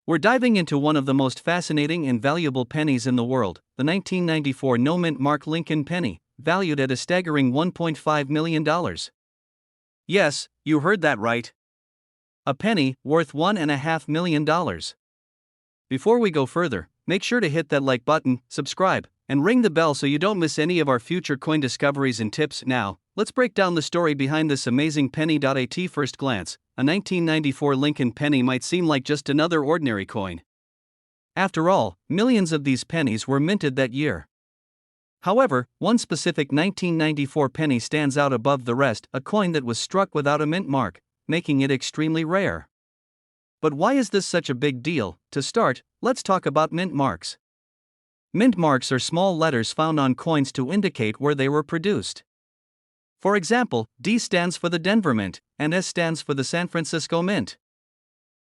We're diving into one of the most fascinating and valuable pennies in the world, the 1994 no-mint mark Lincoln penny, valued at a staggering $1.5 million. Yes, you heard that right. A penny worth $1.5 million. Before we go further, make sure to hit that like button, subscribe, and ring the bell so you don't miss any of our future coin discoveries and tips. Now, let's break down the story behind this amazing penny. At first glance, a 1994 Lincoln penny might seem like just another ordinary coin. After all, millions of these pennies were minted that year. However, one specific 1994 penny stands out above the rest, a coin that was struck without a mint mark, making it extremely rare. But why is this such a big deal? To start, let's talk about mint marks. Mint marks are small letters found on coins to indicate where they were produced. For example, D stands for the Denver Mint, and S stands for the San Francisco Mint.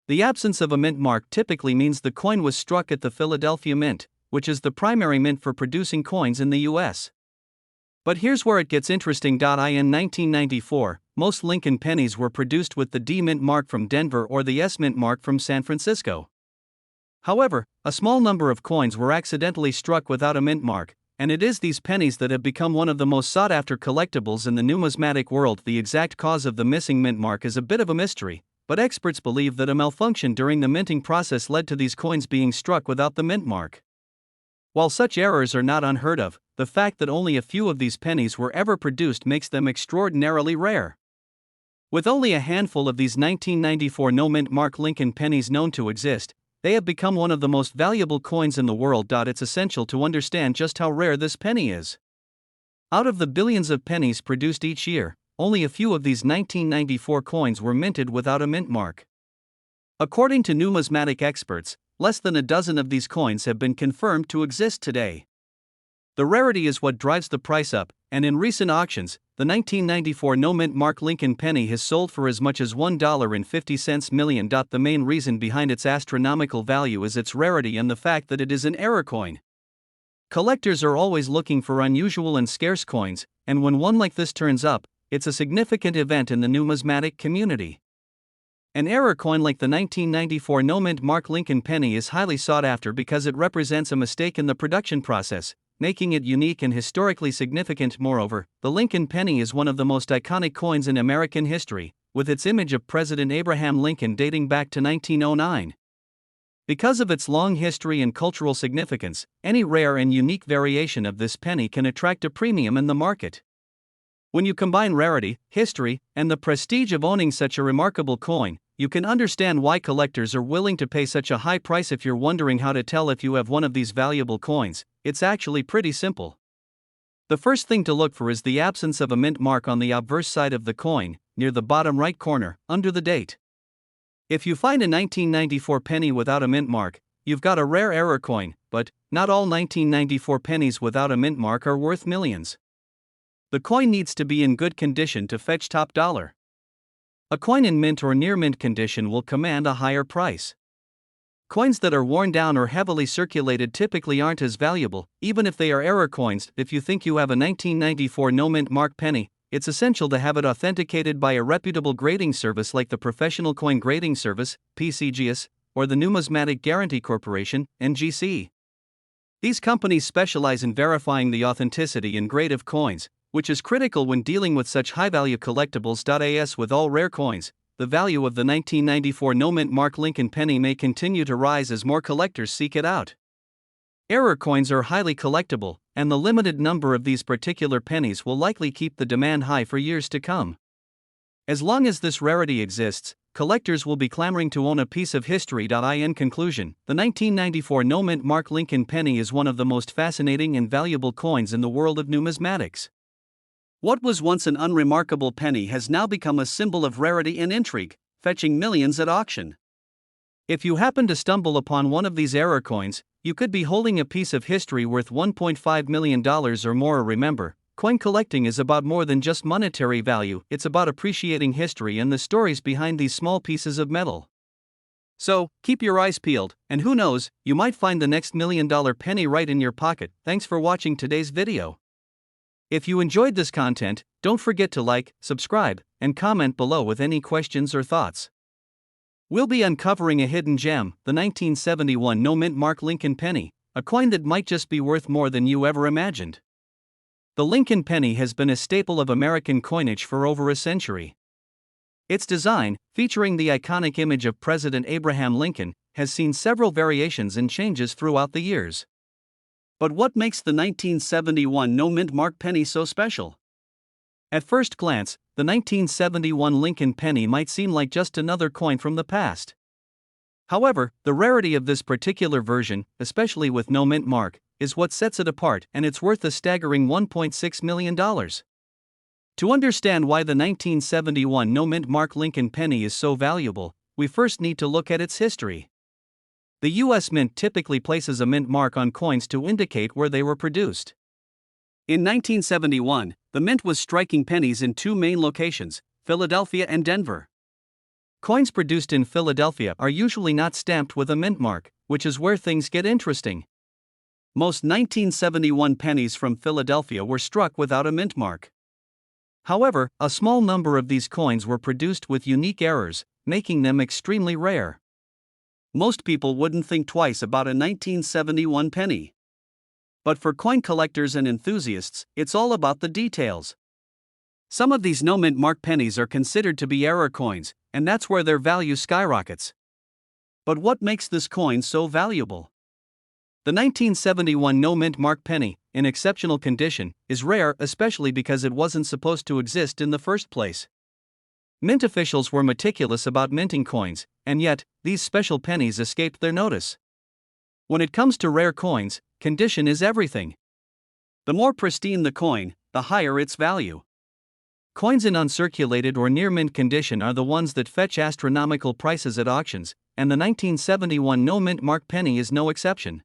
The absence of a mint mark typically means the coin was struck at the Philadelphia Mint, which is the primary mint for producing coins in the US. But here's where it gets interesting. In 1994, most Lincoln pennies were produced with the D mint mark from Denver or the S mint mark from San Francisco. However, a small number of coins were accidentally struck without a mint mark, and it is these pennies that have become one of the most sought-after collectibles in the numismatic world. The exact cause of the missing mint mark is a bit of a mystery, but experts believe that a malfunction during the minting process led to these coins being struck without the mint mark. While such errors are not unheard of, the fact that only a few of these pennies were ever produced makes them extraordinarily rare. With only a handful of these 1994 no-mint mark Lincoln pennies known to exist, they have become one of the most valuable coins in the world. It's essential to understand just how rare this penny is. Out of the billions of pennies produced each year, only a few of these 1994 coins were minted without a mint mark. According to numismatic experts, less than a dozen of these coins have been confirmed to exist today. The rarity is what drives the price up, and in recent auctions, the 1994 no-mint mark Lincoln penny has sold for as much as $1.50 million. The main reason behind its astronomical value is its rarity and the fact that it is an error coin. Collectors are always looking for unusual and scarce coins, and when one like this turns up, it's a significant event in the numismatic community. An error coin like the 1994 no-mint mark Lincoln penny is highly sought after because it represents a mistake in the production process, making it unique and historically significant. Moreover, the Lincoln penny is one of the most iconic coins in American history, with its image of President Abraham Lincoln dating back to 1909. Because of its long history and cultural significance, any rare and unique variation of this penny can attract a premium in the market. When you combine rarity, history, and the prestige of owning such a remarkable coin, you can understand why collectors are willing to pay such a high price. If you're wondering how to tell if you have one of these valuable coins, it's actually pretty simple. The first thing to look for is the absence of a mint mark on the obverse side of the coin, near the bottom right corner, under the date. If you find a 1994 penny without a mint mark, you've got a rare error coin, but not all 1994 pennies without a mint mark are worth millions. The coin needs to be in good condition to fetch top dollar. A coin in mint or near mint condition will command a higher price. Coins that are worn down or heavily circulated typically aren't as valuable, even if they are error coins. If you think you have a 1994 no-mint mark penny, it's essential to have it authenticated by a reputable grading service like the Professional Coin Grading Service, PCGS, or the Numismatic Guarantee Corporation, NGC. These companies specialize in verifying the authenticity and grade of coins, which is critical when dealing with such high-value collectibles. As with all rare coins, the value of the 1994 no-mint mark Lincoln penny may continue to rise as more collectors seek it out. Error coins are highly collectible, and the limited number of these particular pennies will likely keep the demand high for years to come. As long as this rarity exists, collectors will be clamoring to own a piece of history. In conclusion, the 1994 no-mint mark Lincoln penny is one of the most fascinating and valuable coins in the world of numismatics. What was once an unremarkable penny has now become a symbol of rarity and intrigue, fetching millions at auction. If you happen to stumble upon one of these error coins, you could be holding a piece of history worth $1.5 million or more. Remember, coin collecting is about more than just monetary value, it's about appreciating history and the stories behind these small pieces of metal. So, keep your eyes peeled, and who knows, you might find the next $1 million penny right in your pocket. Thanks for watching today's video. If you enjoyed this content, don't forget to like, subscribe, and comment below with any questions or thoughts. We'll be uncovering a hidden gem, the 1971 no-mint Mark Lincoln penny, a coin that might just be worth more than you ever imagined. The Lincoln penny has been a staple of American coinage for over a century. Its design, featuring the iconic image of President Abraham Lincoln, has seen several variations and changes throughout the years. But what makes the 1971 no-mint Mark penny so special? At first glance, the 1971 Lincoln penny might seem like just another coin from the past. However, the rarity of this particular version, especially with no mint mark, is what sets it apart, and it's worth a staggering $1.6 million. To understand why the 1971 no mint Mark Lincoln penny is so valuable, we first need to look at its history. The U.S. Mint typically places a mint mark on coins to indicate where they were produced. In 1971, the Mint was striking pennies in two main locations, Philadelphia and Denver. Coins produced in Philadelphia are usually not stamped with a mint mark, which is where things get interesting. Most 1971 pennies from Philadelphia were struck without a mint mark. However, a small number of these coins were produced with unique errors, making them extremely rare. Most people wouldn't think twice about a 1971 penny. But for coin collectors and enthusiasts, it's all about the details. Some of these no-mint mark pennies are considered to be error coins, and that's where their value skyrockets. But what makes this coin so valuable? The 1971 no-mint mark penny, in exceptional condition, is rare, especially because it wasn't supposed to exist in the first place. Mint officials were meticulous about minting coins, and yet, these special pennies escaped their notice. When it comes to rare coins, condition is everything. The more pristine the coin, the higher its value. Coins in uncirculated or near mint condition are the ones that fetch astronomical prices at auctions, and the 1971 no-mint mark penny is no exception.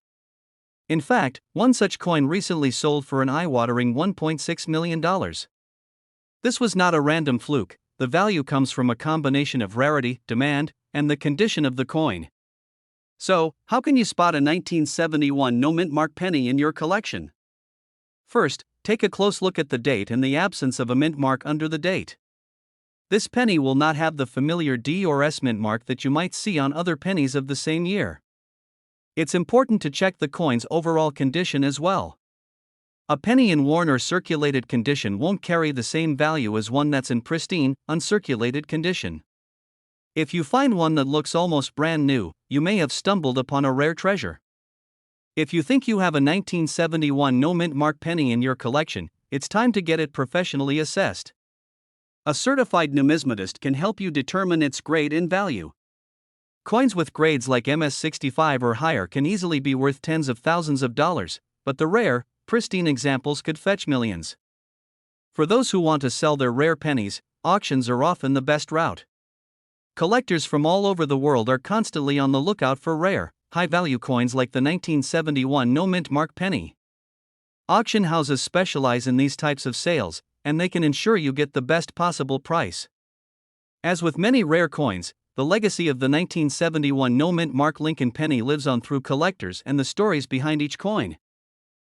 In fact, one such coin recently sold for an eye-watering $1.6 million. This was not a random fluke. The value comes from a combination of rarity, demand, and the condition of the coin. So, how can you spot a 1971 no-mint mark penny in your collection? First, take a close look at the date and the absence of a mint mark under the date. This penny will not have the familiar D or S mint mark that you might see on other pennies of the same year. It's important to check the coin's overall condition as well. A penny in worn or circulated condition won't carry the same value as one that's in pristine, uncirculated condition. If you find one that looks almost brand new, you may have stumbled upon a rare treasure. If you think you have a 1971 no-mint mark penny in your collection, it's time to get it professionally assessed. A certified numismatist can help you determine its grade and value. Coins with grades like MS-65 or higher can easily be worth tens of thousands of dollars, but the rare, pristine examples could fetch millions. For those who want to sell their rare pennies, auctions are often the best route. Collectors from all over the world are constantly on the lookout for rare, high-value coins like the 1971 no-mint mark penny. Auction houses specialize in these types of sales, and they can ensure you get the best possible price. As with many rare coins, the legacy of the 1971 no-mint mark Lincoln penny lives on through collectors and the stories behind each coin.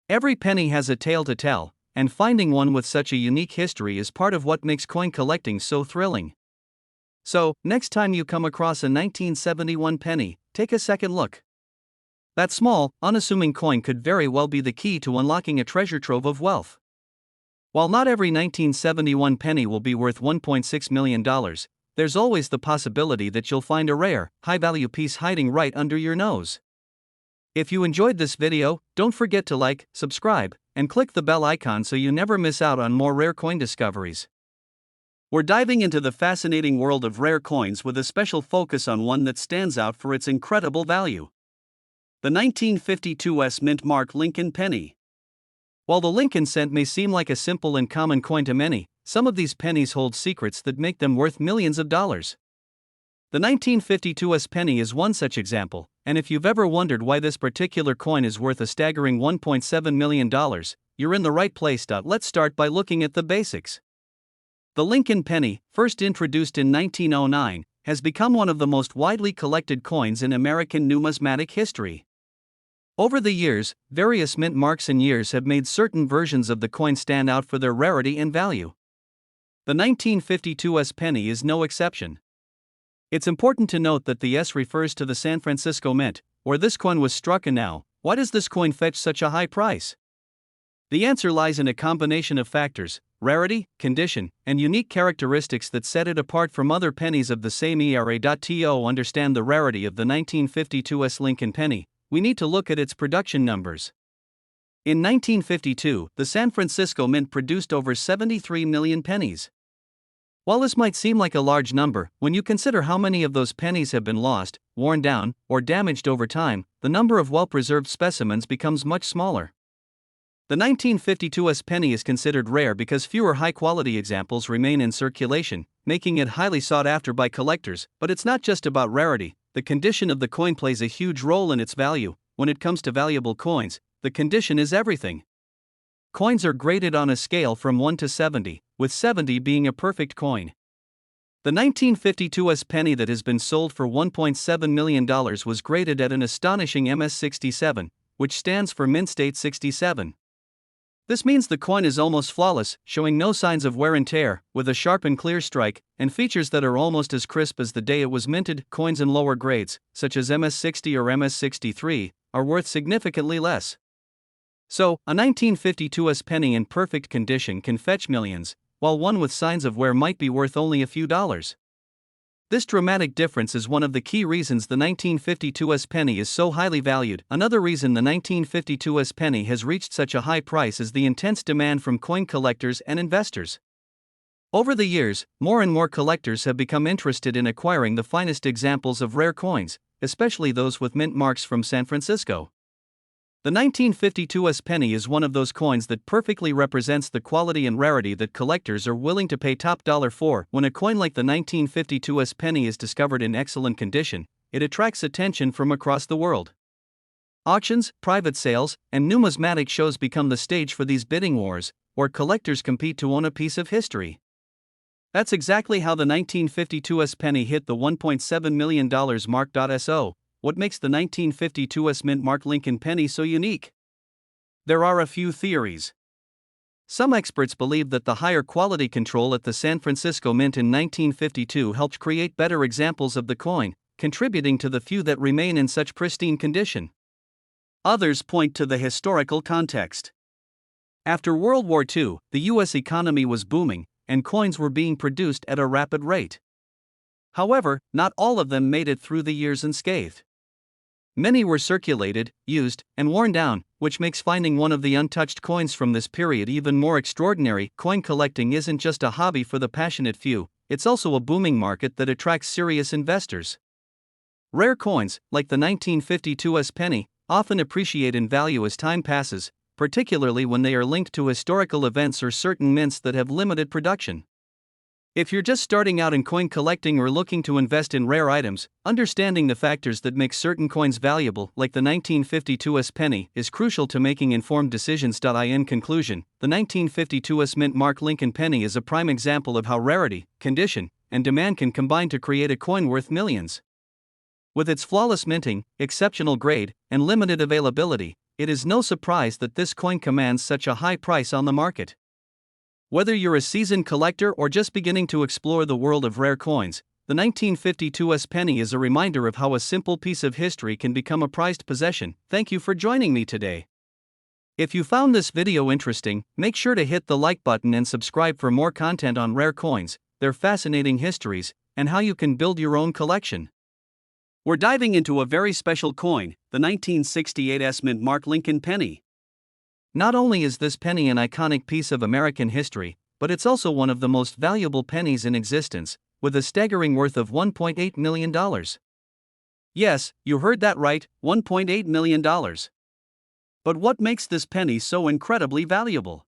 Every penny has a tale to tell, and finding one with such a unique history is part of what makes coin collecting so thrilling. So, next time you come across a 1971 penny, take a second look. That small, unassuming coin could very well be the key to unlocking a treasure trove of wealth. While not every 1971 penny will be worth $1.6 million, there's always the possibility that you'll find a rare, high-value piece hiding right under your nose. If you enjoyed this video, don't forget to like, subscribe, and click the bell icon so you never miss out on more rare coin discoveries. We're diving into the fascinating world of rare coins with a special focus on one that stands out for its incredible value. The 1952 S mint mark Lincoln penny. While the Lincoln cent may seem like a simple and common coin to many, some of these pennies hold secrets that make them worth millions of dollars. The 1952 S penny is one such example, and if you've ever wondered why this particular coin is worth a staggering $1.7 million, you're in the right place. Let's start by looking at the basics. The Lincoln penny, first introduced in 1909, has become one of the most widely collected coins in American numismatic history. Over the years, various mint marks and years have made certain versions of the coin stand out for their rarity and value. The 1952 S penny is no exception. It's important to note that the S refers to the San Francisco Mint, where this coin was struck. And now, why does this coin fetch such a high price? The answer lies in a combination of factors: rarity, condition, and unique characteristics that set it apart from other pennies of the same era. To understand the rarity of the 1952 S Lincoln penny, we need to look at its production numbers. In 1952, the San Francisco Mint produced over 73 million pennies. While this might seem like a large number, when you consider how many of those pennies have been lost, worn down, or damaged over time, the number of well-preserved specimens becomes much smaller. The 1952 S penny is considered rare because fewer high-quality examples remain in circulation, making it highly sought after by collectors. But it's not just about rarity. The condition of the coin plays a huge role in its value. When it comes to valuable coins, the condition is everything. Coins are graded on a scale from 1 to 70, with 70 being a perfect coin. The 1952 S penny that has been sold for $1.7 million was graded at an astonishing MS67, which stands for Mint State 67. This means the coin is almost flawless, showing no signs of wear and tear, with a sharp and clear strike, and features that are almost as crisp as the day it was minted. Coins in lower grades, such as MS60 or MS63, are worth significantly less. So, a 1952 S penny in perfect condition can fetch millions, while one with signs of wear might be worth only a few dollars. This dramatic difference is one of the key reasons the 1952 S penny is so highly valued. Another reason the 1952 S penny has reached such a high price is the intense demand from coin collectors and investors. Over the years, more and more collectors have become interested in acquiring the finest examples of rare coins, especially those with mint marks from San Francisco. The 1952 S penny is one of those coins that perfectly represents the quality and rarity that collectors are willing to pay top dollar for. When a coin like the 1952 S penny is discovered in excellent condition, it attracts attention from across the world. Auctions, private sales, and numismatic shows become the stage for these bidding wars, where collectors compete to own a piece of history. That's exactly how the 1952 S penny hit the $1.7 million mark. So, what makes the 1952 S Mint Mark Lincoln penny so unique? There are a few theories. Some experts believe that the higher quality control at the San Francisco Mint in 1952 helped create better examples of the coin, contributing to the few that remain in such pristine condition. Others point to the historical context. After World War II, the U.S. economy was booming, and coins were being produced at a rapid rate. However, not all of them made it through the years unscathed. Many were circulated, used, and worn down, which makes finding one of the untouched coins from this period even more extraordinary. Coin collecting isn't just a hobby for the passionate few, it's also a booming market that attracts serious investors. Rare coins, like the 1952 S penny, often appreciate in value as time passes, particularly when they are linked to historical events or certain mints that have limited production. If you're just starting out in coin collecting or looking to invest in rare items, understanding the factors that make certain coins valuable, like the 1952 S penny, is crucial to making informed decisions. In conclusion, the 1952 S Mint Mark Lincoln penny is a prime example of how rarity, condition, and demand can combine to create a coin worth millions. With its flawless minting, exceptional grade, and limited availability, it is no surprise that this coin commands such a high price on the market. Whether you're a seasoned collector or just beginning to explore the world of rare coins, the 1952 S penny is a reminder of how a simple piece of history can become a prized possession. Thank you for joining me today. If you found this video interesting, make sure to hit the like button and subscribe for more content on rare coins, their fascinating histories, and how you can build your own collection. We're diving into a very special coin, the 1968 S Mint Mark Lincoln penny. Not only is this penny an iconic piece of American history, but it's also one of the most valuable pennies in existence, with a staggering worth of $1.8 million. Yes, you heard that right, $1.8 million. But what makes this penny so incredibly valuable?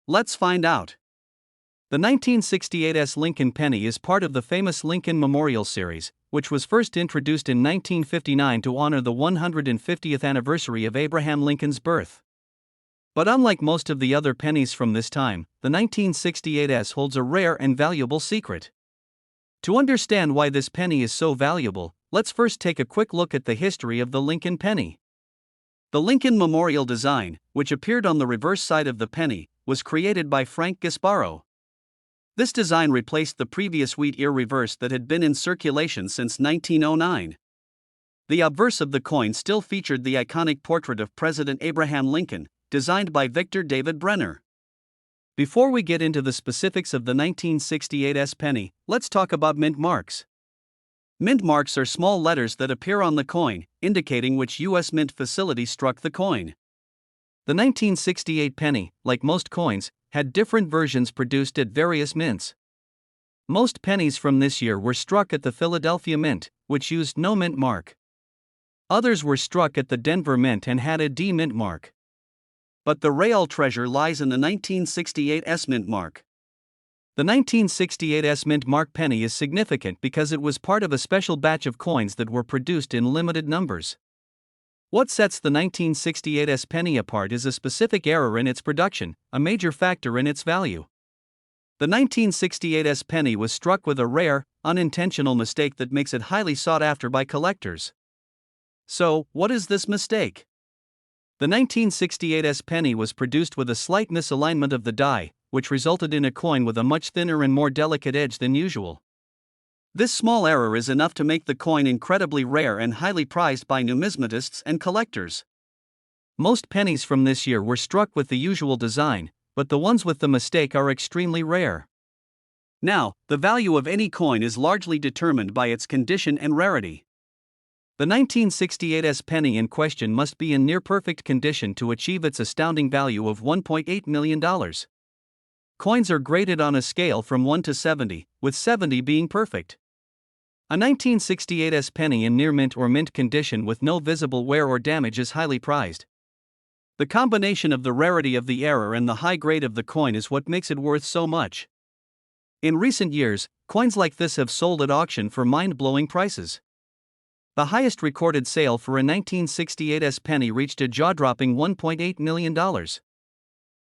Let's find out. The 1968 S Lincoln penny is part of the famous Lincoln Memorial series, which was first introduced in 1959 to honor the 150th anniversary of Abraham Lincoln's birth. But unlike most of the other pennies from this time, the 1968 S holds a rare and valuable secret. To understand why this penny is so valuable, let's first take a quick look at the history of the Lincoln penny. The Lincoln Memorial design, which appeared on the reverse side of the penny, was created by Frank Gasparo. This design replaced the previous wheat-ear reverse that had been in circulation since 1909. The obverse of the coin still featured the iconic portrait of President Abraham Lincoln, designed by Victor David Brenner. Before we get into the specifics of the 1968 S penny, let's talk about mint marks. Mint marks are small letters that appear on the coin, indicating which U.S. mint facility struck the coin. The 1968 penny, like most coins, had different versions produced at various mints. Most pennies from this year were struck at the Philadelphia Mint, which used no mint mark. Others were struck at the Denver Mint and had a D mint mark. But the real treasure lies in the 1968 S mint mark. The 1968 S mint mark penny is significant because it was part of a special batch of coins that were produced in limited numbers. What sets the 1968 S penny apart is a specific error in its production, a major factor in its value. The 1968 S penny was struck with a rare, unintentional mistake that makes it highly sought after by collectors. So, what is this mistake? The 1968 S penny was produced with a slight misalignment of the die, which resulted in a coin with a much thinner and more delicate edge than usual. This small error is enough to make the coin incredibly rare and highly prized by numismatists and collectors. Most pennies from this year were struck with the usual design, but the ones with the mistake are extremely rare. Now, the value of any coin is largely determined by its condition and rarity. The 1968 S penny in question must be in near-perfect condition to achieve its astounding value of $1.8 million. Coins are graded on a scale from 1 to 70, with 70 being perfect. A 1968 S penny in near mint or mint condition with no visible wear or damage is highly prized. The combination of the rarity of the error and the high grade of the coin is what makes it worth so much. In recent years, coins like this have sold at auction for mind-blowing prices. The highest recorded sale for a 1968 S penny reached a jaw-dropping $1.8 million.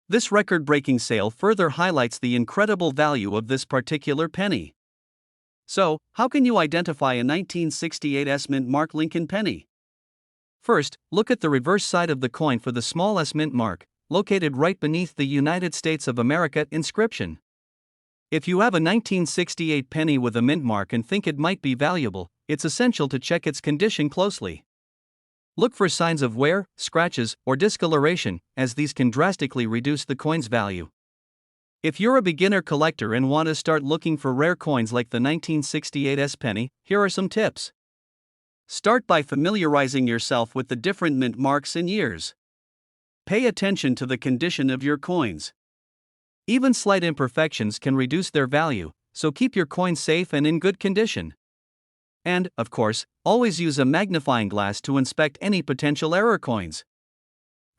This record-breaking sale further highlights the incredible value of this particular penny. So, how can you identify a 1968 S mint mark Lincoln penny? First, look at the reverse side of the coin for the small S mint mark, located right beneath the United States of America inscription. If you have a 1968 penny with a mint mark and think it might be valuable, it's essential to check its condition closely. Look for signs of wear, scratches, or discoloration, as these can drastically reduce the coin's value. If you're a beginner collector and want to start looking for rare coins like the 1968 S penny, here are some tips. Start by familiarizing yourself with the different mint marks and years. Pay attention to the condition of your coins. Even slight imperfections can reduce their value, so keep your coins safe and in good condition. And, of course, always use a magnifying glass to inspect any potential error coins.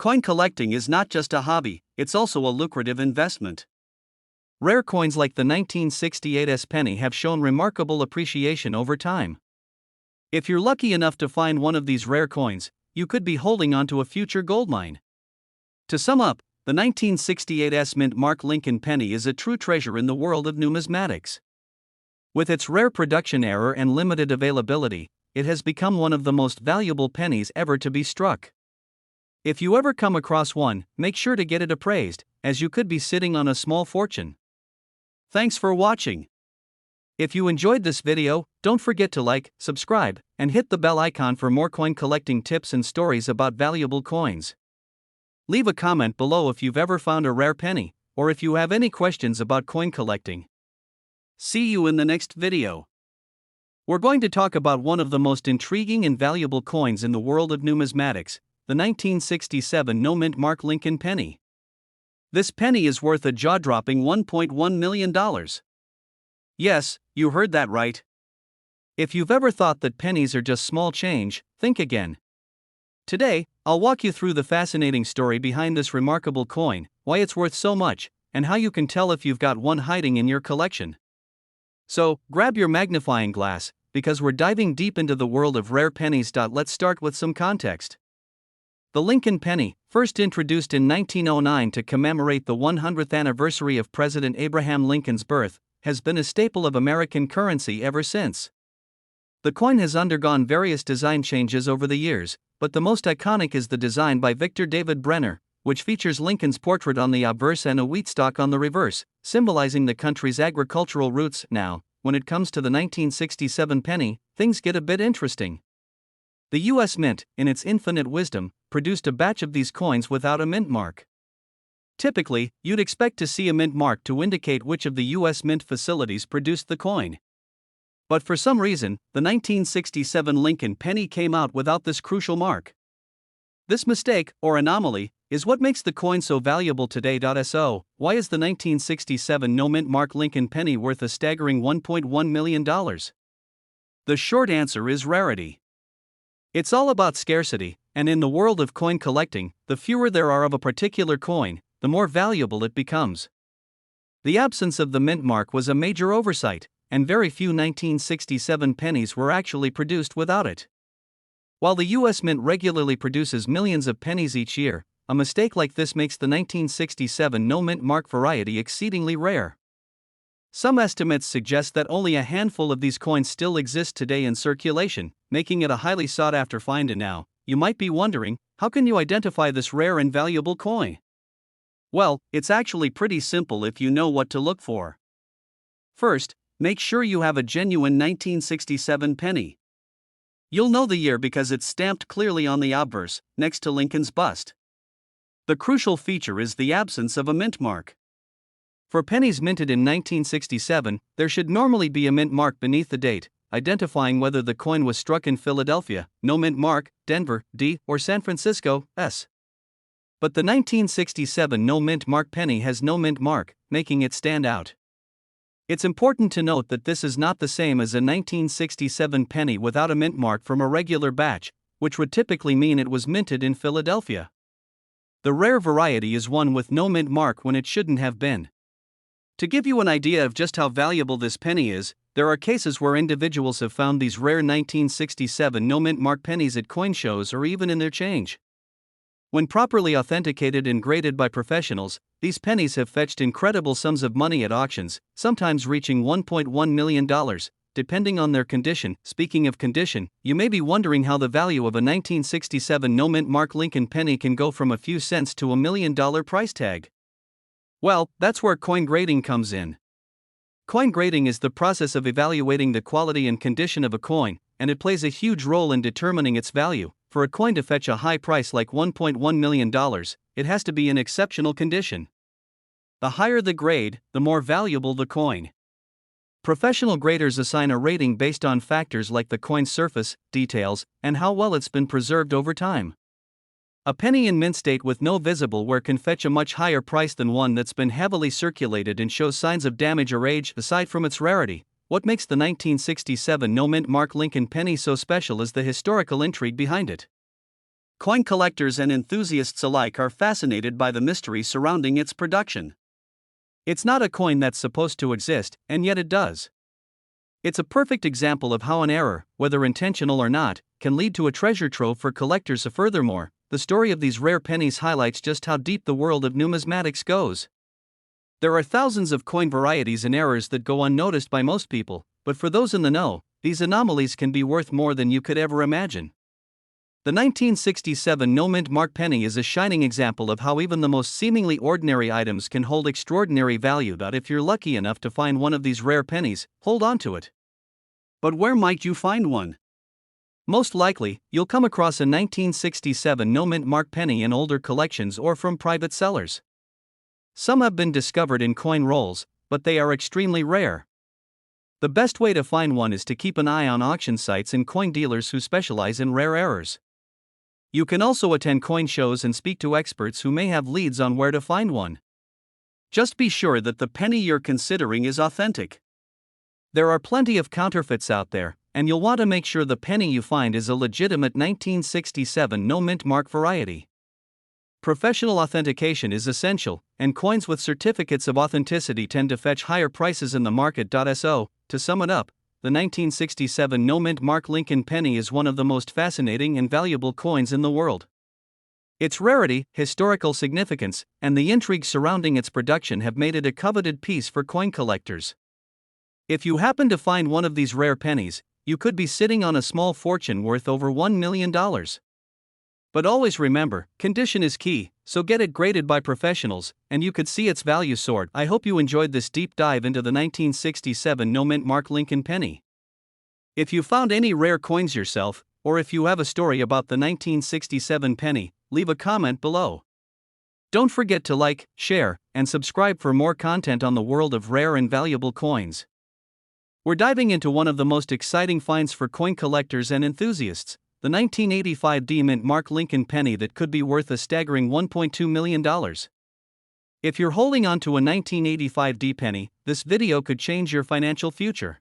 Coin collecting is not just a hobby, it's also a lucrative investment. Rare coins like the 1968 S penny have shown remarkable appreciation over time. If you're lucky enough to find one of these rare coins, you could be holding onto a future goldmine. To sum up, the 1968 S mint mark Lincoln penny is a true treasure in the world of numismatics. With its rare production error and limited availability, it has become one of the most valuable pennies ever to be struck. If you ever come across one, make sure to get it appraised, as you could be sitting on a small fortune. Thanks for watching. If you enjoyed this video, don't forget to like, subscribe, and hit the bell icon for more coin collecting tips and stories about valuable coins. Leave a comment below if you've ever found a rare penny, or if you have any questions about coin collecting. See you in the next video. We're going to talk about one of the most intriguing and valuable coins in the world of numismatics, the 1967 no mint mark Lincoln penny. This penny is worth a jaw-dropping $1.1 million. Yes, you heard that right. If you've ever thought that pennies are just small change, think again. Today, I'll walk you through the fascinating story behind this remarkable coin, why it's worth so much, and how you can tell if you've got one hiding in your collection. So, grab your magnifying glass, because we're diving deep into the world of rare pennies. Let's start with some context. The Lincoln penny, first introduced in 1909 to commemorate the 100th anniversary of President Abraham Lincoln's birth, has been a staple of American currency ever since. The coin has undergone various design changes over the years, but the most iconic is the design by Victor David Brenner, which features Lincoln's portrait on the obverse and a wheat stalk on the reverse, symbolizing the country's agricultural roots. Now, when it comes to the 1967 penny, things get a bit interesting. The U.S. Mint, in its infinite wisdom, produced a batch of these coins without a mint mark. Typically, you'd expect to see a mint mark to indicate which of the U.S. Mint facilities produced the coin. But for some reason, the 1967 Lincoln penny came out without this crucial mark. This mistake, or anomaly, is what makes the coin so valuable today. So, why is the 1967 no mint mark Lincoln penny worth a staggering $1.1 million? The short answer is rarity. It's all about scarcity, and in the world of coin collecting, the fewer there are of a particular coin, the more valuable it becomes. The absence of the mint mark was a major oversight, and very few 1967 pennies were actually produced without it. While the U.S. Mint regularly produces millions of pennies each year, a mistake like this makes the 1967 no mint mark variety exceedingly rare. Some estimates suggest that only a handful of these coins still exist today in circulation, making it a highly sought-after find. And now, you might be wondering, how can you identify this rare and valuable coin? Well, it's actually pretty simple if you know what to look for. First, make sure you have a genuine 1967 penny. You'll know the year because it's stamped clearly on the obverse, next to Lincoln's bust. The crucial feature is the absence of a mint mark. For pennies minted in 1967, there should normally be a mint mark beneath the date, identifying whether the coin was struck in Philadelphia, no mint mark, Denver, D, or San Francisco, S. But the 1967 no mint mark penny has no mint mark, making it stand out. It's important to note that this is not the same as a 1967 penny without a mint mark from a regular batch, which would typically mean it was minted in Philadelphia. The rare variety is one with no mint mark when it shouldn't have been. To give you an idea of just how valuable this penny is, there are cases where individuals have found these rare 1967 no mint mark pennies at coin shows or even in their change. When properly authenticated and graded by professionals, these pennies have fetched incredible sums of money at auctions, sometimes reaching $1.1 million, depending on their condition. Speaking of condition, you may be wondering how the value of a 1967 no mint mark Lincoln penny can go from a few cents to $1 million price tag. Well, that's where coin grading comes in. Coin grading is the process of evaluating the quality and condition of a coin, and it plays a huge role in determining its value. For a coin to fetch a high price like $1.1 million, it has to be in exceptional condition. The higher the grade, the more valuable the coin. Professional graders assign a rating based on factors like the coin's surface, details, and how well it's been preserved over time. A penny in mint state with no visible wear can fetch a much higher price than one that's been heavily circulated and shows signs of damage or age. Aside from its rarity, what makes the 1967 no mint mark Lincoln penny so special is the historical intrigue behind it. Coin collectors and enthusiasts alike are fascinated by the mystery surrounding its production. It's not a coin that's supposed to exist, and yet it does. It's a perfect example of how an error, whether intentional or not, can lead to a treasure trove for collectors. Furthermore, the story of these rare pennies highlights just how deep the world of numismatics goes. There are thousands of coin varieties and errors that go unnoticed by most people, but for those in the know, these anomalies can be worth more than you could ever imagine. The 1967 no mint mark penny is a shining example of how even the most seemingly ordinary items can hold extraordinary value. If you're lucky enough to find one of these rare pennies, hold on to it. But where might you find one? Most likely, you'll come across a 1967 no mint mark penny in older collections or from private sellers. Some have been discovered in coin rolls, but they are extremely rare. The best way to find one is to keep an eye on auction sites and coin dealers who specialize in rare errors. You can also attend coin shows and speak to experts who may have leads on where to find one. Just be sure that the penny you're considering is authentic. There are plenty of counterfeits out there, and you'll want to make sure the penny you find is a legitimate 1967 no mint mark variety. Professional authentication is essential, and coins with certificates of authenticity tend to fetch higher prices in the market. So, to sum it up, the 1967 no mint mark Lincoln penny is one of the most fascinating and valuable coins in the world. Its rarity, historical significance, and the intrigue surrounding its production have made it a coveted piece for coin collectors. If you happen to find one of these rare pennies, you could be sitting on a small fortune worth over $1 million. But always remember, condition is key, so get it graded by professionals, and you could see its value soar. I hope you enjoyed this deep dive into the 1967 no-mint Mark Lincoln penny. If you found any rare coins yourself, or if you have a story about the 1967 penny, leave a comment below. Don't forget to like, share, and subscribe for more content on the world of rare and valuable coins. We're diving into one of the most exciting finds for coin collectors and enthusiasts, the 1985 D-mint Mark Lincoln penny that could be worth a staggering $1.2 million. If you're holding on to a 1985 D penny, this video could change your financial future.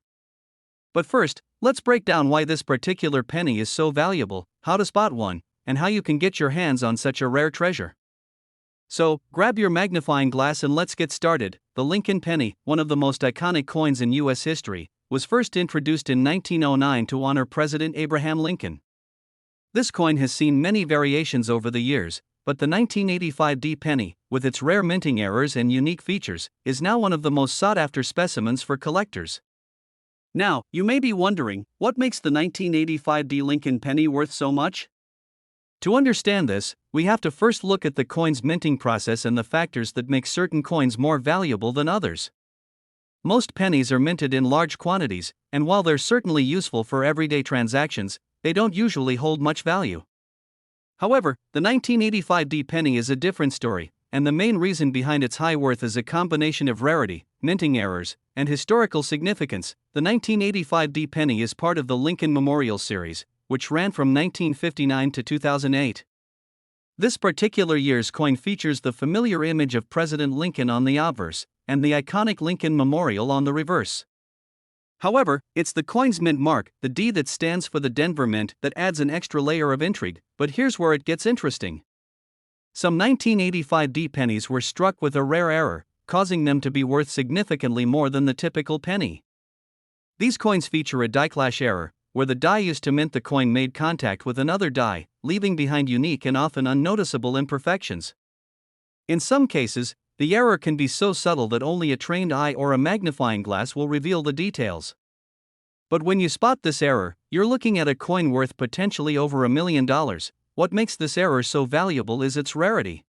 But first, let's break down why this particular penny is so valuable, how to spot one, and how you can get your hands on such a rare treasure. So, grab your magnifying glass and let's get started. The Lincoln penny, one of the most iconic coins in U.S. history, was first introduced in 1909 to honor President Abraham Lincoln. This coin has seen many variations over the years, but the 1985 D penny, with its rare minting errors and unique features, is now one of the most sought-after specimens for collectors. Now, you may be wondering, what makes the 1985 D Lincoln penny worth so much? To understand this, we have to first look at the coin's minting process and the factors that make certain coins more valuable than others. Most pennies are minted in large quantities, and while they're certainly useful for everyday transactions, they don't usually hold much value. However, the 1985 D penny is a different story, and the main reason behind its high worth is a combination of rarity, minting errors, and historical significance. The 1985 D penny is part of the Lincoln Memorial Series, which ran from 1959 to 2008. This particular year's coin features the familiar image of President Lincoln on the obverse, and the iconic Lincoln Memorial on the reverse. However, it's the coin's mint mark, the D that stands for the Denver Mint, that adds an extra layer of intrigue, but here's where it gets interesting. Some 1985 D pennies were struck with a rare error, causing them to be worth significantly more than the typical penny. These coins feature a die clash error, where the die used to mint the coin made contact with another die, leaving behind unique and often unnoticeable imperfections. In some cases, the error can be so subtle that only a trained eye or a magnifying glass will reveal the details. But when you spot this error, you're looking at a coin worth potentially over $1 million. What makes this error so valuable is its rarity.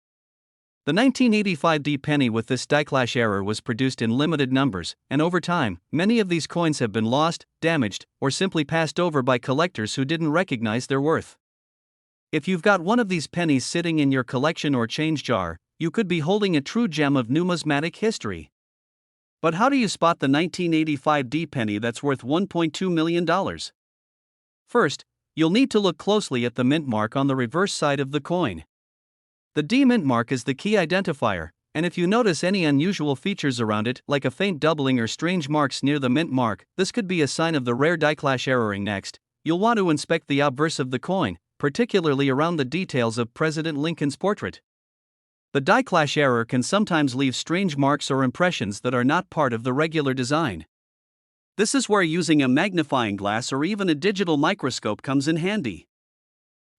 The 1985 D penny with this die clash error was produced in limited numbers, and over time, many of these coins have been lost, damaged, or simply passed over by collectors who didn't recognize their worth. If you've got one of these pennies sitting in your collection or change jar, you could be holding a true gem of numismatic history. But how do you spot the 1985 D penny that's worth $1.2 million? First, you'll need to look closely at the mint mark on the reverse side of the coin. The D mint mark is the key identifier, and if you notice any unusual features around it, like a faint doubling or strange marks near the mint mark, this could be a sign of the rare die clash erroring. Next, you'll want to inspect the obverse of the coin, particularly around the details of President Lincoln's portrait. The die clash error can sometimes leave strange marks or impressions that are not part of the regular design. This is where using a magnifying glass or even a digital microscope comes in handy.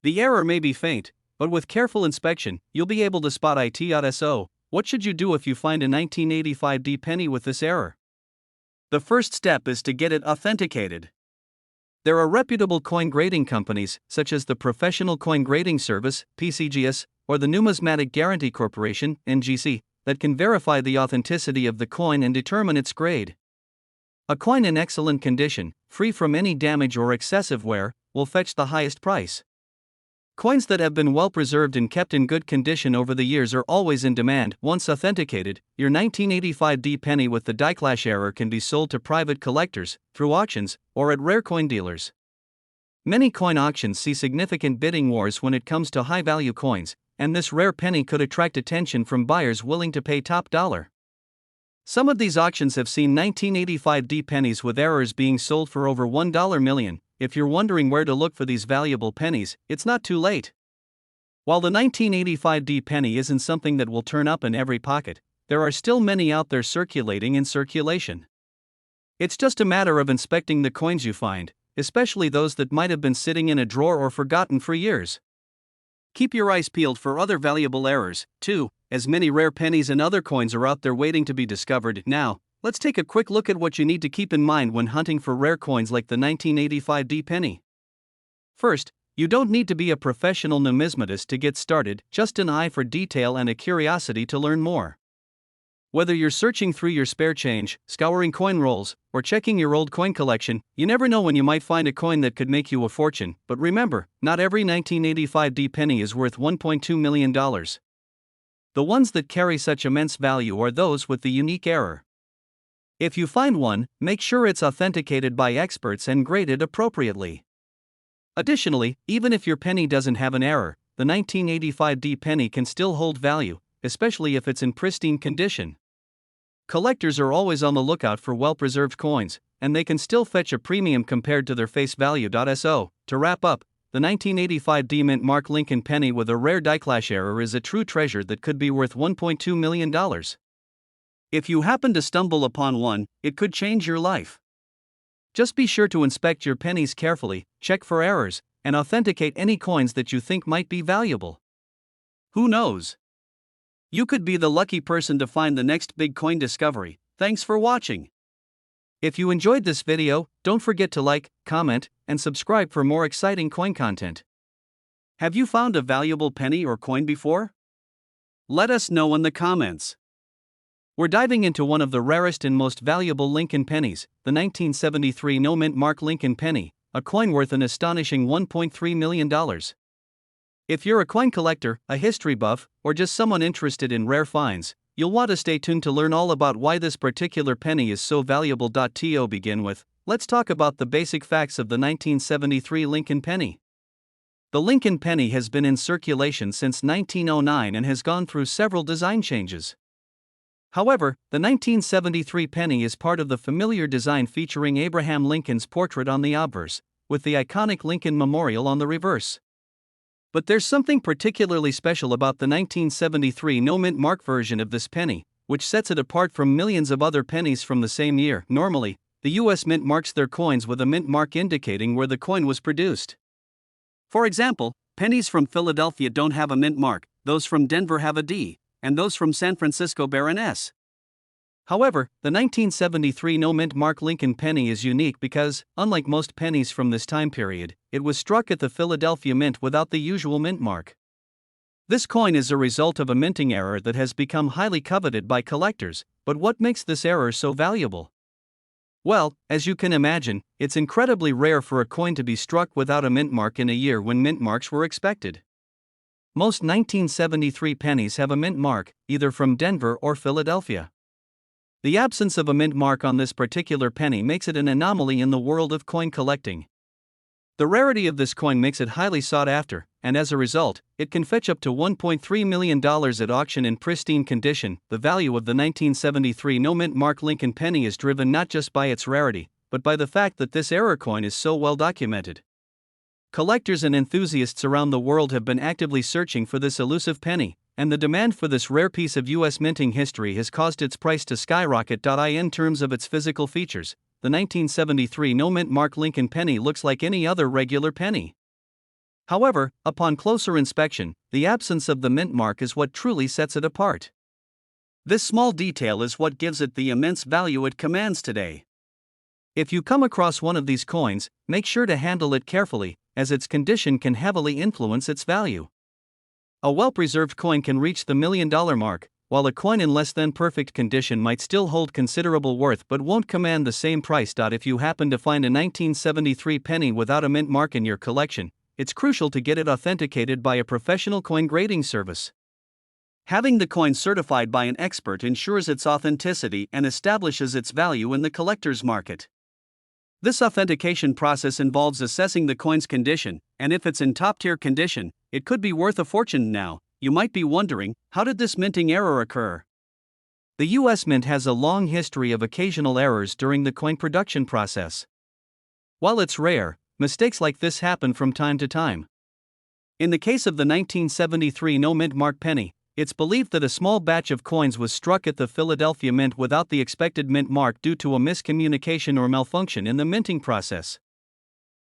The error may be faint, but with careful inspection, you'll be able to spot it. So, what should you do if you find a 1985 D penny with this error? The first step is to get it authenticated. There are reputable coin grading companies, such as the Professional Coin Grading Service, PCGS, or the Numismatic Guarantee Corporation, NGC, that can verify the authenticity of the coin and determine its grade. A coin in excellent condition, free from any damage or excessive wear, will fetch the highest price. Coins that have been well preserved and kept in good condition over the years are always in demand. Once authenticated, your 1985 D penny with the die clash error can be sold to private collectors, through auctions, or at rare coin dealers. Many coin auctions see significant bidding wars when it comes to high-value coins, and this rare penny could attract attention from buyers willing to pay top dollar. Some of these auctions have seen 1985 D pennies with errors being sold for over $1 million. If you're wondering where to look for these valuable pennies, it's not too late. While the 1985 D penny isn't something that will turn up in every pocket, there are still many out there circulating in circulation. It's just a matter of inspecting the coins you find, especially those that might have been sitting in a drawer or forgotten for years. Keep your eyes peeled for other valuable errors, too, as many rare pennies and other coins are out there waiting to be discovered. Now, let's take a quick look at what you need to keep in mind when hunting for rare coins like the 1985 D penny. First, You don't need to be a professional numismatist to get started, just an eye for detail and a curiosity to learn more. Whether you're searching through your spare change, scouring coin rolls, or checking your old coin collection, you never know when you might find a coin that could make you a fortune. But remember, not every 1985 penny is worth $1.2 million. The ones that carry such immense value are those with the unique error. If you find one, make sure it's authenticated by experts and graded appropriately. Additionally, even if your penny doesn't have an error, the 1985 penny can still hold value, especially if it's in pristine condition. Collectors are always on the lookout for well-preserved coins, and they can still fetch a premium compared to their face value. So, to wrap up, the 1985 Mint Mark Lincoln penny with a rare die-clash error is a true treasure that could be worth $1.2 million. If you happen to stumble upon one, it could change your life. Just be sure to inspect your pennies carefully, check for errors, and authenticate any coins that you think might be valuable. Who knows? You could be the lucky person to find the next big coin discovery. Thanks for watching. If you enjoyed this video, don't forget to like, comment, and subscribe for more exciting coin content. Have you found a valuable penny or coin before? Let us know in the comments. We're diving into one of the rarest and most valuable Lincoln pennies, the 1973 Mint Mark Lincoln penny, a coin worth an astonishing $1.3 million. If you're a coin collector, a history buff, or just someone interested in rare finds, you'll want to stay tuned to learn all about why this particular penny is so valuable. To begin with, let's talk about the basic facts of the 1973 Lincoln penny. The Lincoln penny has been in circulation since 1909 and has gone through several design changes. However, the 1973 penny is part of the familiar design featuring Abraham Lincoln's portrait on the obverse, with the iconic Lincoln Memorial on the reverse. But there's something particularly special about the 1973 Mint Mark version of this penny, which sets it apart from millions of other pennies from the same year. Normally, the U.S. Mint marks their coins with a mint mark indicating where the coin was produced. For example, pennies from Philadelphia don't have a mint mark, those from Denver have a D, and those from San Francisco bear an S. However, the 1973 Mint Mark Lincoln penny is unique because, unlike most pennies from this time period, it was struck at the Philadelphia Mint without the usual mint mark. This coin is a result of a minting error that has become highly coveted by collectors, but what makes this error so valuable? Well, as you can imagine, it's incredibly rare for a coin to be struck without a mint mark in a year when mint marks were expected. Most 1973 pennies have a mint mark, either from Denver or Philadelphia. The absence of a mint mark on this particular penny makes it an anomaly in the world of coin collecting. The rarity of this coin makes it highly sought after, and as a result, it can fetch up to $1.3 million at auction in pristine condition. The value of the 1973 Mint Mark Lincoln penny is driven not just by its rarity, but by the fact that this error coin is so well documented. Collectors and enthusiasts around the world have been actively searching for this elusive penny, and the demand for this rare piece of U.S. minting history has caused its price to skyrocket. In terms of its physical features, the 1973 Mint Mark Lincoln penny looks like any other regular penny. However, upon closer inspection, the absence of the mint mark is what truly sets it apart. This small detail is what gives it the immense value it commands today. If you come across one of these coins, make sure to handle it carefully, as its condition can heavily influence its value. A well-preserved coin can reach the $1 million mark, while a coin in less than perfect condition might still hold considerable worth but won't command the same price. If you happen to find a 1973 penny without a mint mark in your collection, it's crucial to get it authenticated by a professional coin grading service. Having the coin certified by an expert ensures its authenticity and establishes its value in the collector's market. This authentication process involves assessing the coin's condition, and if it's in top-tier condition, it could be worth a fortune. Now, you might be wondering, how did this minting error occur? The U.S. Mint has a long history of occasional errors during the coin production process. While it's rare, mistakes like this happen from time to time. In the case of the 1973 Mint Mark penny, it's believed that a small batch of coins was struck at the Philadelphia Mint without the expected mint mark due to a miscommunication or malfunction in the minting process.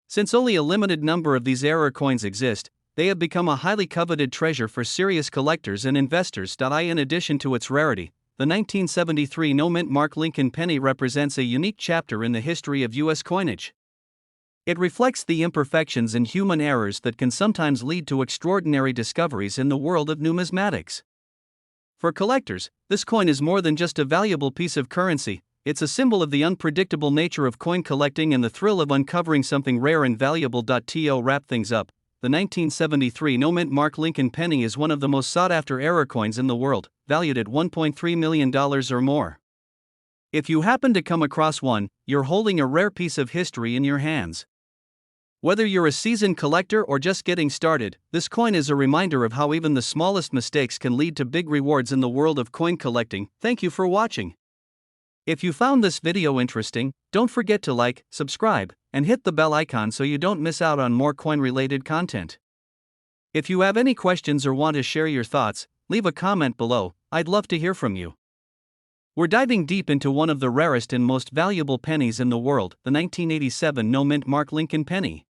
Since only a limited number of these error coins exist, they have become a highly coveted treasure for serious collectors and investors. In addition to its rarity, the 1973 Mint Mark Lincoln penny represents a unique chapter in the history of U.S. coinage. It reflects the imperfections and human errors that can sometimes lead to extraordinary discoveries in the world of numismatics. For collectors, this coin is more than just a valuable piece of currency, it's a symbol of the unpredictable nature of coin collecting and the thrill of uncovering something rare and valuable. To wrap things up, the 1973 no-mint Mark Lincoln penny is one of the most sought-after error coins in the world, valued at $1.3 million or more. If you happen to come across one, you're holding a rare piece of history in your hands. Whether you're a seasoned collector or just getting started, this coin is a reminder of how even the smallest mistakes can lead to big rewards in the world of coin collecting. Thank you for watching. If you found this video interesting, don't forget to like, subscribe, and hit the bell icon so you don't miss out on more coin-related content. If you have any questions or want to share your thoughts, leave a comment below, I'd love to hear from you. We're diving deep into one of the rarest and most valuable pennies in the world, the 1987 no-mint Mark Lincoln penny.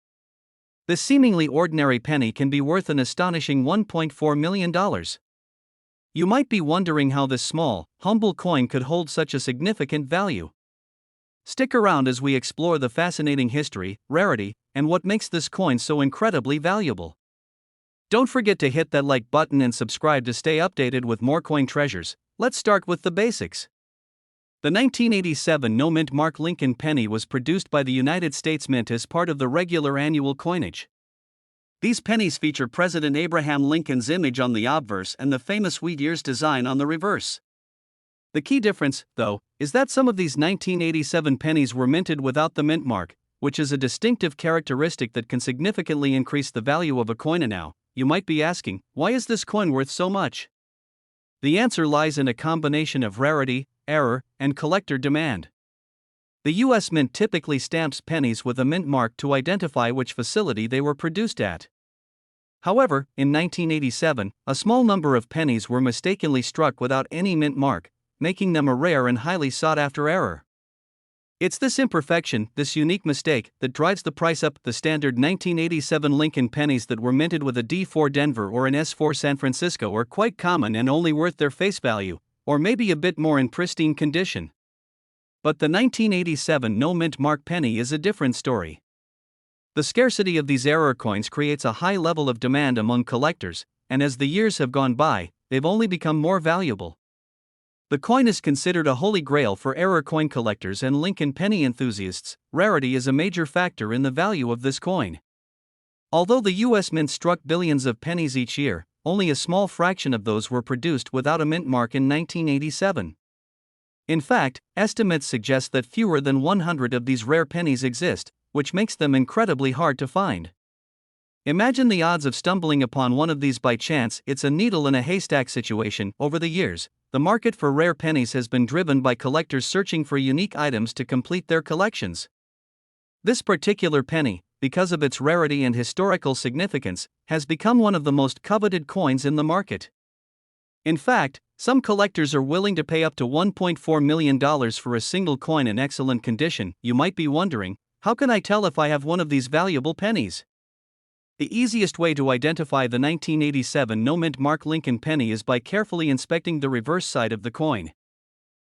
This seemingly ordinary penny can be worth an astonishing $1.4 million. You might be wondering how this small, humble coin could hold such a significant value. Stick around as we explore the fascinating history, rarity, and what makes this coin so incredibly valuable. Don't forget to hit that like button and subscribe to stay updated with more coin treasures. Let's start with the basics. The 1987 no-mint Mark Lincoln penny was produced by the United States Mint as part of the regular annual coinage. These pennies feature President Abraham Lincoln's image on the obverse and the famous wheat ears design on the reverse. The key difference, though, is that some of these 1987 pennies were minted without the mint mark, which is a distinctive characteristic that can significantly increase the value of a coin. Now, you might be asking, why is this coin worth so much? The answer lies in a combination of rarity, error, and collector demand. The U.S. Mint typically stamps pennies with a mint mark to identify which facility they were produced at. However, in 1987, a small number of pennies were mistakenly struck without any mint mark, making them a rare and highly sought-after error. It's this imperfection, this unique mistake, that drives the price up. The standard 1987 Lincoln pennies that were minted with a D4 Denver or an S4 San Francisco are quite common and only worth their face value, or maybe a bit more in pristine condition. But the 1987 no-mint Mark penny is a different story. The scarcity of these error coins creates a high level of demand among collectors, and as the years have gone by, they've only become more valuable. The coin is considered a holy grail for error coin collectors and Lincoln penny enthusiasts. Rarity is a major factor in the value of this coin. Although the U.S. Mint struck billions of pennies each year, only a small fraction of those were produced without a mint mark in 1987. In fact, estimates suggest that fewer than 100 of these rare pennies exist, which makes them incredibly hard to find. Imagine the odds of stumbling upon one of these by chance. It's a needle in a haystack situation. Over the years, the market for rare pennies has been driven by collectors searching for unique items to complete their collections. This particular penny, because of its rarity and historical significance, has become one of the most coveted coins in the market. In fact, some collectors are willing to pay up to $1.4 million for a single coin in excellent condition. You might be wondering, how can I tell if I have one of these valuable pennies? The easiest way to identify the 1987 no-mint Mark Lincoln penny is by carefully inspecting the reverse side of the coin.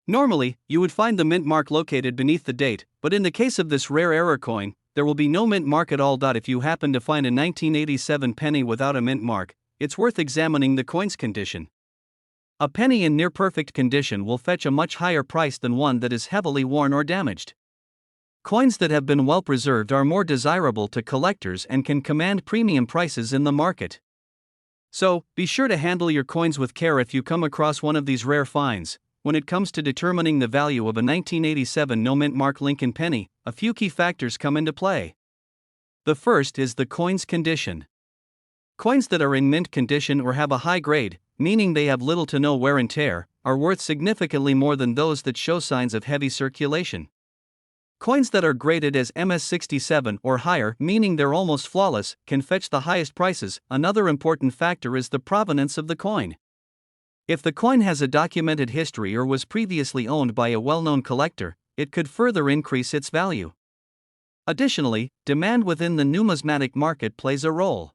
Normally, you would find the mint mark located beneath the date, but in the case of this rare error coin, there will be no mint mark at all. If you happen to find a 1987 penny without a mint mark, it's worth examining the coin's condition. A penny in near-perfect condition will fetch a much higher price than one that is heavily worn or damaged. Coins that have been well preserved are more desirable to collectors and can command premium prices in the market. So, be sure to handle your coins with care if you come across one of these rare finds. When it comes to determining the value of a 1987 no-mint Mark Lincoln penny, a few key factors come into play. The first is the coin's condition. Coins that are in mint condition or have a high grade, meaning they have little to no wear and tear, are worth significantly more than those that show signs of heavy circulation. Coins that are graded as MS67 or higher, meaning they're almost flawless, can fetch the highest prices. Another important factor is the provenance of the coin. If the coin has a documented history or was previously owned by a well-known collector, it could further increase its value. Additionally, demand within the numismatic market plays a role.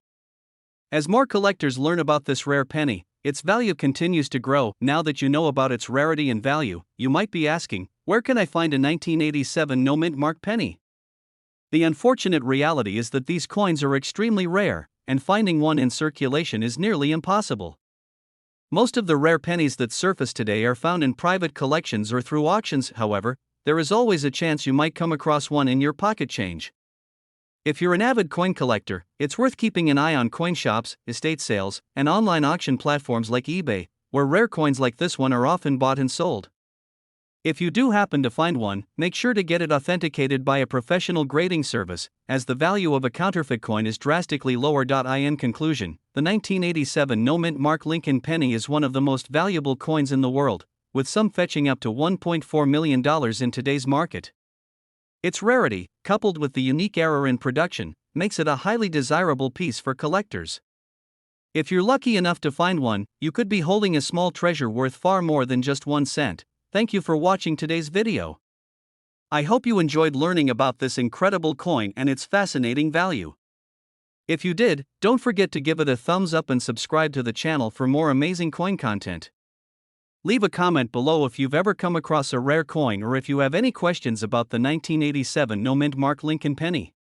As more collectors learn about this rare penny, its value continues to grow. Now that you know about its rarity and value, you might be asking, where can I find a 1987 no-mint Mark penny? The unfortunate reality is that these coins are extremely rare, and finding one in circulation is nearly impossible. Most of the rare pennies that surface today are found in private collections or through auctions. However, there is always a chance you might come across one in your pocket change. If you're an avid coin collector, it's worth keeping an eye on coin shops, estate sales, and online auction platforms like eBay, where rare coins like this one are often bought and sold. If you do happen to find one, make sure to get it authenticated by a professional grading service, as the value of a counterfeit coin is drastically lower. In conclusion, the 1987 no-mint Mark Lincoln penny is one of the most valuable coins in the world, with some fetching up to $1.4 million in today's market. Its rarity, coupled with the unique error in production, makes it a highly desirable piece for collectors. If you're lucky enough to find one, you could be holding a small treasure worth far more than just 1 cent. Thank you for watching today's video. I hope you enjoyed learning about this incredible coin and its fascinating value. If you did, don't forget to give it a thumbs up and subscribe to the channel for more amazing coin content. Leave a comment below if you've ever come across a rare coin or if you have any questions about the 1987 no-mint Mark Lincoln penny.